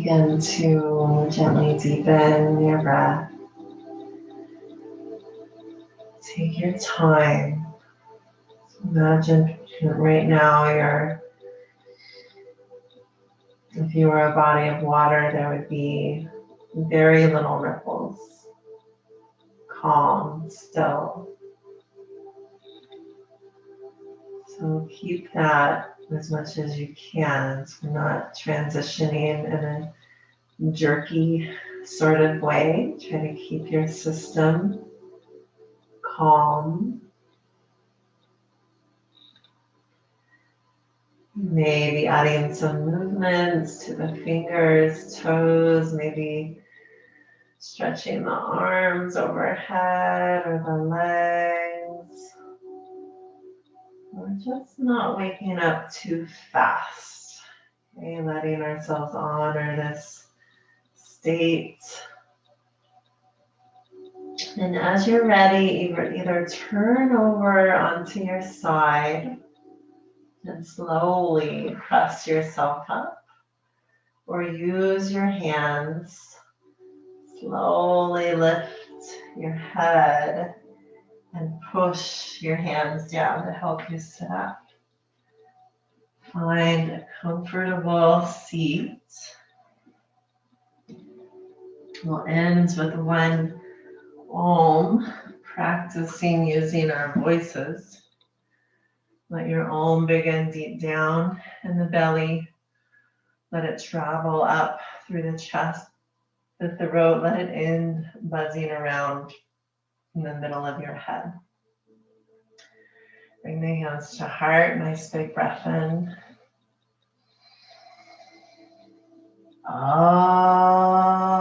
Begin to gently deepen your breath. Take your time. Imagine right now if you were a body of water, there would be very little ripples, calm, still. So keep that as much as you can. So we're not transitioning in a jerky sort of way. Try to keep your system calm. Maybe adding some movements to the fingers, toes, maybe stretching the arms overhead or the legs. We're just not waking up too fast. Okay, letting ourselves honor this state. And as you're ready, either turn over onto your side and slowly press yourself up, or use your hands. Slowly lift your head and push your hands down to help you sit up. Find a comfortable seat. We'll end with one Om, practicing using our voices. Let your Om begin deep down in the belly. Let it travel up through the chest, the throat. Let it end buzzing around in the middle of your head. Bring the hands to heart. Nice big breath in. Ah.